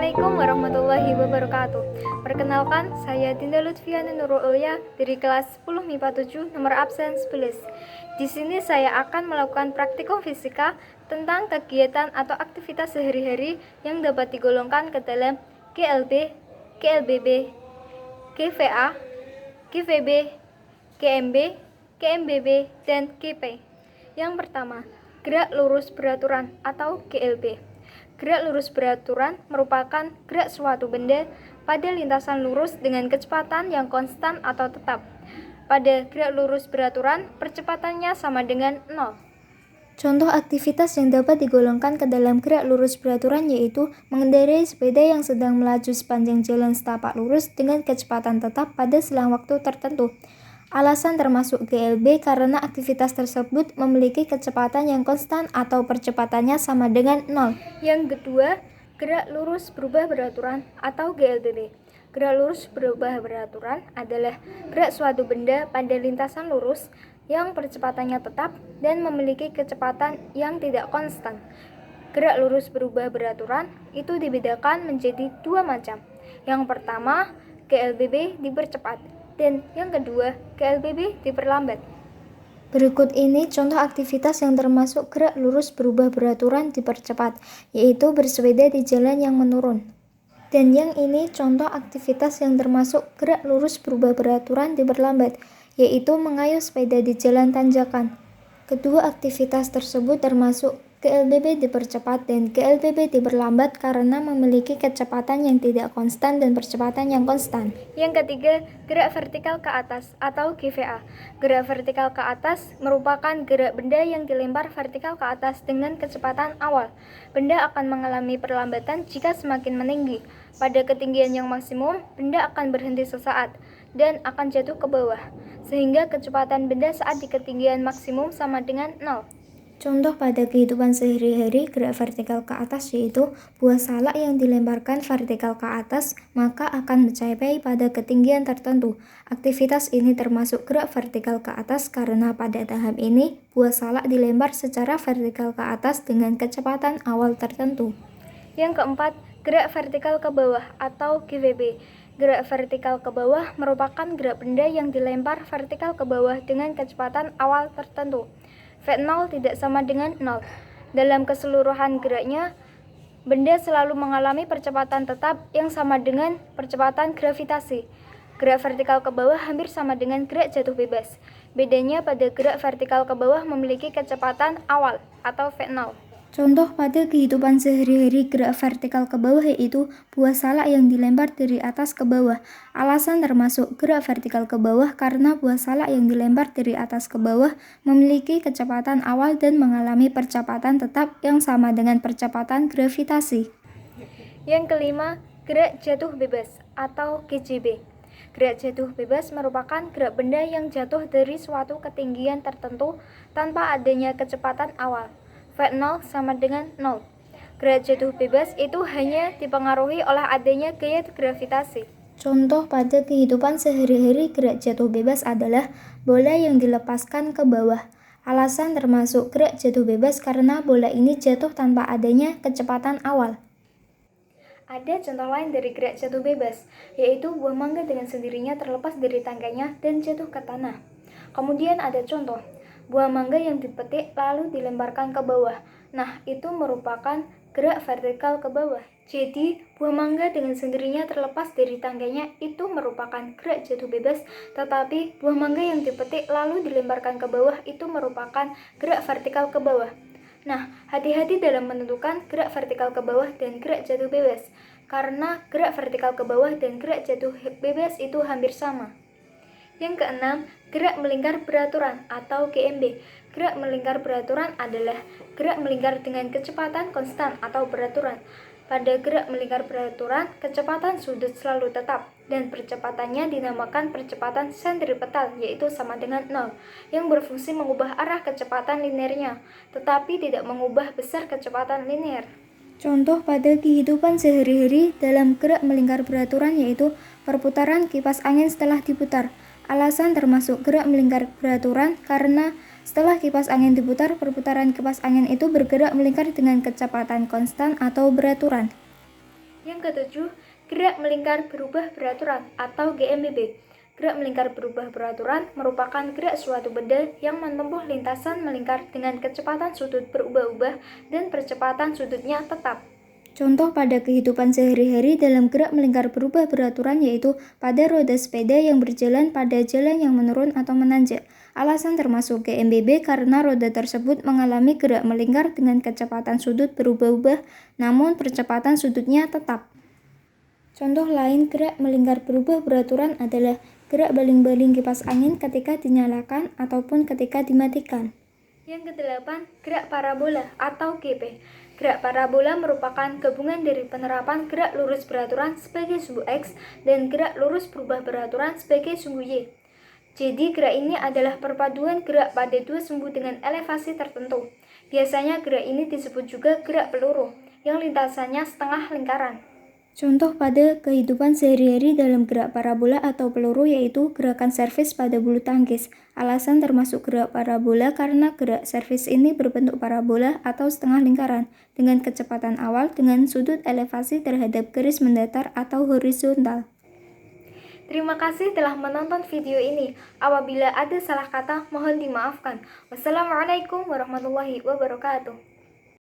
Assalamualaikum warahmatullahi wabarakatuh. Perkenalkan, saya Dinda Lutfiana Nurul Ulya dari kelas 10 MIPA 7 nomor absen 11. Di sini saya akan melakukan praktikum fisika tentang kegiatan atau aktivitas sehari-hari yang dapat digolongkan ke dalam GLB, GLBB, GVA, GVB, GMB, GMBB, dan GP. Yang pertama, gerak lurus beraturan atau GLB. Gerak lurus beraturan merupakan gerak suatu benda pada lintasan lurus dengan kecepatan yang konstan atau tetap. Pada gerak lurus beraturan, percepatannya sama dengan 0. Contoh aktivitas yang dapat digolongkan ke dalam gerak lurus beraturan yaitu mengendarai sepeda yang sedang melaju sepanjang jalan setapak lurus dengan kecepatan tetap pada selang waktu tertentu. Alasan termasuk GLB karena aktivitas tersebut memiliki kecepatan yang konstan atau percepatannya sama dengan 0. Yang kedua, gerak lurus berubah beraturan atau GLBB. Gerak lurus berubah beraturan adalah gerak suatu benda pada lintasan lurus yang percepatannya tetap dan memiliki kecepatan yang tidak konstan. Gerak lurus berubah beraturan itu dibedakan menjadi dua macam. Yang pertama, GLBB dipercepat. Dan yang kedua, GLBB diperlambat. Berikut ini contoh aktivitas yang termasuk gerak lurus berubah beraturan dipercepat, yaitu bersepeda di jalan yang menurun. Dan yang ini contoh aktivitas yang termasuk gerak lurus berubah beraturan diperlambat, yaitu mengayuh sepeda di jalan tanjakan. Kedua aktivitas tersebut termasuk GLBB dipercepat dan GLBB diperlambat karena memiliki kecepatan yang tidak konstan dan percepatan yang konstan. Yang ketiga, gerak vertikal ke atas atau GVA. Gerak vertikal ke atas merupakan gerak benda yang dilempar vertikal ke atas dengan kecepatan awal. Benda akan mengalami perlambatan jika semakin meninggi. Pada ketinggian yang maksimum, benda akan berhenti sesaat dan akan jatuh ke bawah, sehingga kecepatan benda saat di ketinggian maksimum sama dengan 0. Contoh pada kehidupan sehari-hari gerak vertikal ke atas yaitu buah salak yang dilemparkan vertikal ke atas maka akan mencapai pada ketinggian tertentu. Aktivitas ini termasuk gerak vertikal ke atas karena pada tahap ini buah salak dilempar secara vertikal ke atas dengan kecepatan awal tertentu. Yang keempat, gerak vertikal ke bawah atau GVB. Gerak vertikal ke bawah merupakan gerak benda yang dilempar vertikal ke bawah dengan kecepatan awal tertentu. V0 tidak sama dengan 0. Dalam keseluruhan geraknya, benda selalu mengalami percepatan tetap yang sama dengan percepatan gravitasi. Gerak vertikal ke bawah hampir sama dengan gerak jatuh bebas. Bedanya pada gerak vertikal ke bawah memiliki kecepatan awal atau V0. Contoh pada kehidupan sehari-hari gerak vertikal ke bawah yaitu buah salak yang dilempar dari atas ke bawah. Alasan termasuk gerak vertikal ke bawah karena buah salak yang dilempar dari atas ke bawah memiliki kecepatan awal dan mengalami percepatan tetap yang sama dengan percepatan gravitasi. Yang kelima, gerak jatuh bebas atau GJB. Gerak jatuh bebas merupakan gerak benda yang jatuh dari suatu ketinggian tertentu tanpa adanya kecepatan awal. V0 sama dengan 0. Gerak jatuh bebas itu hanya dipengaruhi oleh adanya gaya gravitasi. Contoh pada kehidupan sehari-hari gerak jatuh bebas adalah bola yang dilepaskan ke bawah. Alasan termasuk gerak jatuh bebas karena bola ini jatuh tanpa adanya kecepatan awal. Ada contoh lain dari gerak jatuh bebas, yaitu buah mangga dengan sendirinya terlepas dari tangkainya dan jatuh ke tanah. Kemudian ada contoh buah mangga yang dipetik lalu dilemparkan ke bawah. Nah, itu merupakan gerak vertikal ke bawah. Jadi, buah mangga dengan sendirinya terlepas dari tangkainya itu merupakan gerak jatuh bebas, tetapi buah mangga yang dipetik lalu dilemparkan ke bawah itu merupakan gerak vertikal ke bawah. Nah, hati-hati dalam menentukan gerak vertikal ke bawah dan gerak jatuh bebas, karena gerak vertikal ke bawah dan gerak jatuh bebas itu hampir sama. Yang keenam, gerak melingkar beraturan atau GMB. Gerak melingkar beraturan adalah gerak melingkar dengan kecepatan konstan atau beraturan. Pada gerak melingkar beraturan, kecepatan sudut selalu tetap dan percepatannya dinamakan percepatan sentripetal yaitu sama dengan 0 yang berfungsi mengubah arah kecepatan linearnya, tetapi tidak mengubah besar kecepatan linear. Contoh pada kehidupan sehari-hari dalam gerak melingkar beraturan yaitu perputaran kipas angin setelah diputar. Alasan termasuk gerak melingkar beraturan karena setelah kipas angin diputar, perputaran kipas angin itu bergerak melingkar dengan kecepatan konstan atau beraturan. Yang ketujuh, gerak melingkar berubah beraturan atau GMBB. Gerak melingkar berubah beraturan merupakan gerak suatu benda yang menempuh lintasan melingkar dengan kecepatan sudut berubah-ubah dan percepatan sudutnya tetap. Contoh pada kehidupan sehari-hari dalam gerak melingkar berubah beraturan yaitu pada roda sepeda yang berjalan pada jalan yang menurun atau menanjak. Alasan termasuk GMBB karena roda tersebut mengalami gerak melingkar dengan kecepatan sudut berubah-ubah, namun percepatan sudutnya tetap. Contoh lain gerak melingkar berubah beraturan adalah gerak baling-baling kipas angin ketika dinyalakan ataupun ketika dimatikan. Yang kedelapan, gerak parabola atau GP. Gerak parabola merupakan gabungan dari penerapan gerak lurus beraturan sebagai sumbu X dan gerak lurus berubah beraturan sebagai sumbu Y. Jadi gerak ini adalah perpaduan gerak pada dua sumbu dengan elevasi tertentu. Biasanya gerak ini disebut juga gerak peluru, yang lintasannya setengah lingkaran. Contoh pada kehidupan sehari-hari dalam gerak parabola atau peluru yaitu gerakan servis pada bulu tangkis. Alasan termasuk gerak parabola karena gerak servis ini berbentuk parabola atau setengah lingkaran dengan kecepatan awal dengan sudut elevasi terhadap garis mendatar atau horizontal. Terima kasih telah menonton video ini. Apabila ada salah kata, mohon dimaafkan. Wassalamualaikum warahmatullahi wabarakatuh.